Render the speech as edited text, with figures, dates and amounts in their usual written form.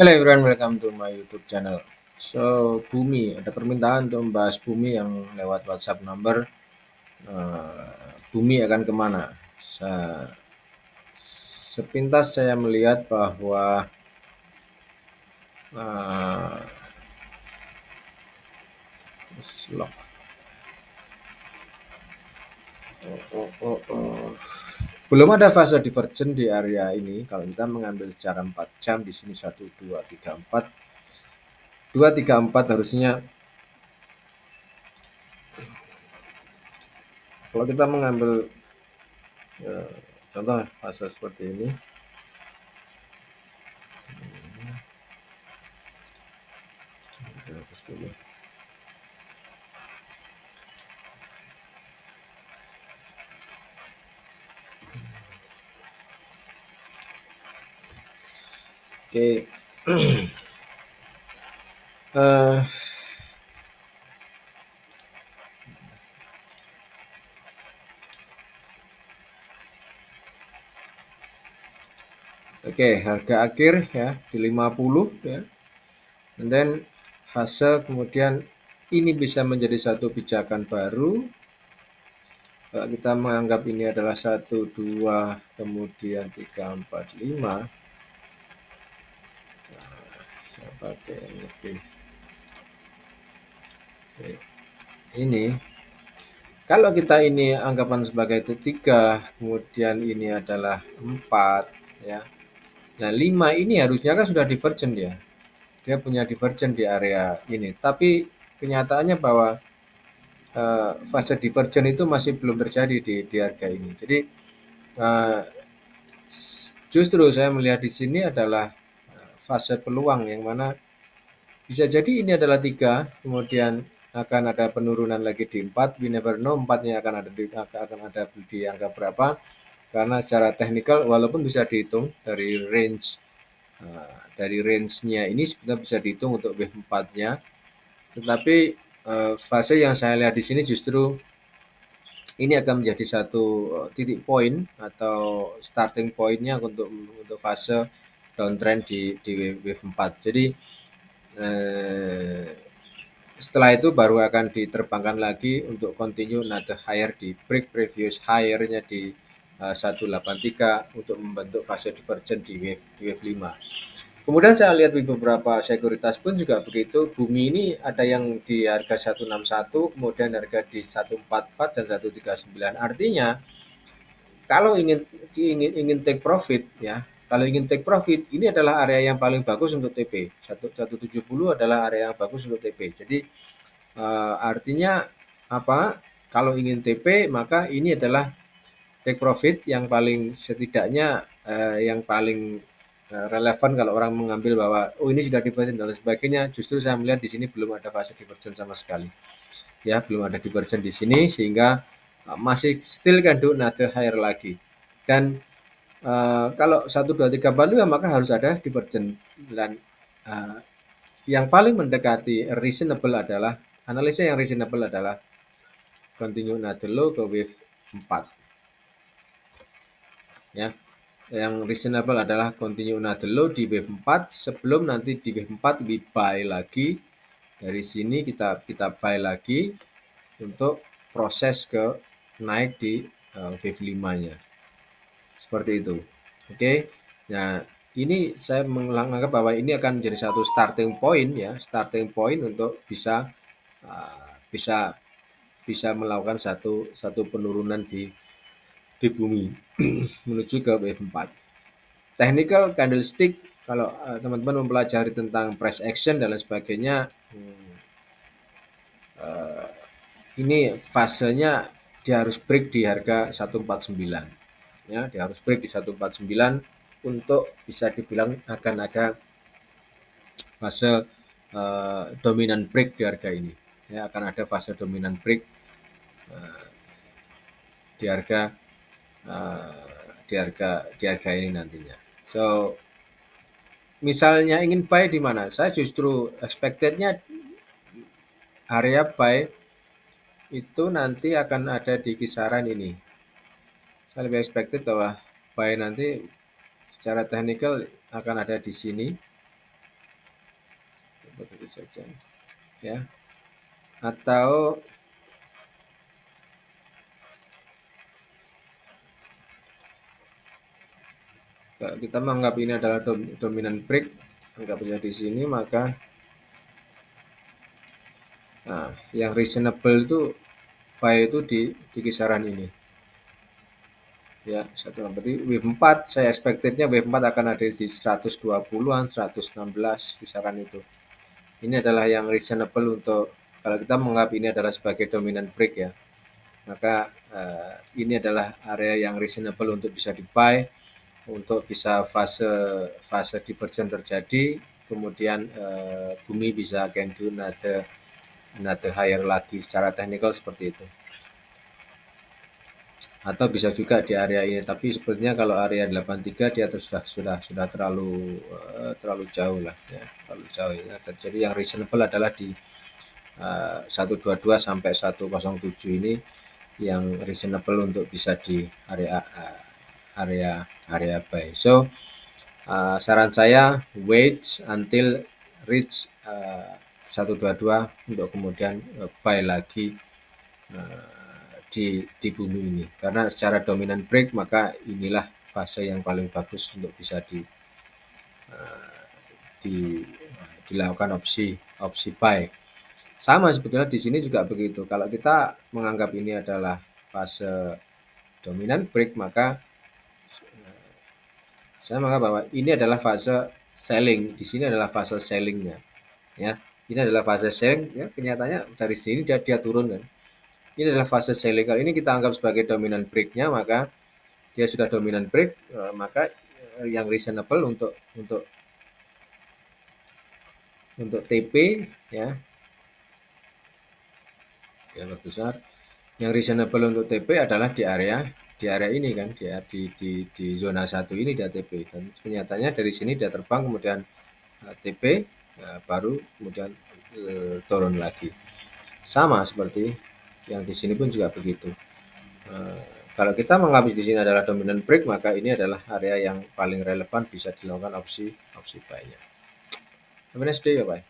Hello everyone, welcome to my YouTube channel. So, bumi, ada permintaan untuk membahas bumi yang lewat WhatsApp number. Bumi akan kemana? Sepintas saya melihat bahwa uh, lock. Belum ada fase divergent di area ini. Kalau kita mengambil secara 4 jam di sini 1 2 3 4 2 3 4 harusnya. Kalau kita mengambil contoh fase seperti ini, hapus dulu. Oke. Oke, harga akhir ya di 50 ya. And then fase kemudian ini bisa menjadi satu pijakan baru. Kalau kita menganggap ini adalah 1 2 kemudian 3 4 5. Saya pakai yang lebih. Oke. Ini kalau kita ini anggapan sebagai itu 3, kemudian ini adalah 4 ya. Nah, 5 ini harusnya kan sudah divergent ya. Dia punya divergent di area ini. Tapi kenyataannya bahwa fase divergent itu masih belum terjadi di harga ini. Jadi justru saya melihat di sini adalah fase peluang yang mana bisa jadi ini adalah 3, kemudian akan ada penurunan lagi di 4, we never know 4-nya akan ada di angka berapa, karena secara teknikal walaupun bisa dihitung dari range-nya ini sebenarnya bisa dihitung untuk wave 4-nya, tetapi fase yang saya lihat di sini justru ini akan menjadi satu titik poin atau starting pointnya untuk fase downtrend di wave 4. Jadi setelah itu baru akan diterbangkan lagi untuk continue another higher di break previous higher-nya di 183 untuk membentuk fase divergent di wave 5. Kemudian saya lihat di beberapa sekuritas pun juga begitu. Bumi ini ada yang di harga 161, kemudian harga di 144 dan 139. Artinya kalau ingin take profit ya, kalau ingin take profit ini adalah area yang paling bagus untuk TP. 170 adalah area yang bagus untuk TP. Jadi artinya apa? Kalau ingin TP maka ini adalah take profit yang paling setidaknya yang paling relevan kalau orang mengambil bahwa oh ini sudah divergent dan sebagainya. Justru saya melihat di sini belum ada fase divergent sama sekali. Ya, belum ada divergent di sini sehingga masih still can do another higher lagi. Dan kalau 1 2 3 4 5 maka harus ada divergent dan yang paling mendekati reasonable adalah analisa yang reasonable adalah continue another low ke wave 4. Ya. Yang reasonable adalah continue another low di wave 4 sebelum nanti di wave 4 we buy lagi. Dari sini kita buy lagi untuk proses ke naik di wave 5-nya. Seperti itu. Oke. Nah, ini saya menganggap bahwa ini akan menjadi satu starting point ya, starting point untuk bisa bisa melakukan satu penurunan di bumi menuju ke wave 4. Technical candlestick kalau teman-teman mempelajari tentang price action dan lain sebagainya, ini fasenya dia harus break di harga 149. Ya, dia harus break di 149 untuk bisa dibilang akan ada fase dominan break di harga ini. Ya, akan ada fase dominan break di harga di harga ini nantinya. So misalnya ingin buy di mana? Saya justru expected-nya area buy itu nanti akan ada di kisaran ini. Saya lebih expected bahwa buy nanti secara teknikal akan ada di sini. begitu saja ya. Atau kalau kita menganggap ini adalah dominant break, anggap saja di sini, maka nah, yang reasonable itu buy itu di kisaran ini ya. Satu berarti wave 4 saya expectednya wave 4 akan ada di 120-an, 116 kisaran itu. Ini adalah yang reasonable untuk kalau kita menganggap ini adalah sebagai dominant break ya, maka ini adalah area yang reasonable untuk bisa di buy, untuk bisa fase divergent terjadi, kemudian bumi bisa can do another higher lagi secara teknikal seperti itu. Atau bisa juga di area ini, tapi sepertinya kalau area 83 dia sudah terlalu jauh lah ya, terlalu jauh ya. Jadi yang reasonable adalah di 122 sampai 107 ini yang reasonable untuk bisa di area buy. So saran saya wait until reach 122 untuk kemudian buy lagi di bumi ini, karena secara dominant break maka inilah fase yang paling bagus untuk bisa dilakukan opsi buy. Sama sebetulnya di sini juga begitu. Kalau kita menganggap ini adalah fase dominant break, maka saya menganggap bahwa ini adalah fase selling. Di sini adalah fase sellingnya ya. Ini adalah fase selling ya, kenyataannya dari sini dia turun kan. Ini adalah fase selling. Kalau ini kita anggap sebagai dominant break-nya, maka dia sudah dominant break, maka yang reasonable untuk TP ya, yang besar, yang reasonable untuk TP adalah di area ini kan, di zona 1 ini dia TP, dan kenyataannya dari sini dia terbang kemudian TP baru kemudian turun lagi. Sama seperti yang di sini pun juga begitu. Kalau kita menganggap di sini adalah dominant break, maka ini adalah area yang paling relevan bisa dilakukan opsi buy-nya. Have a nice day, bye.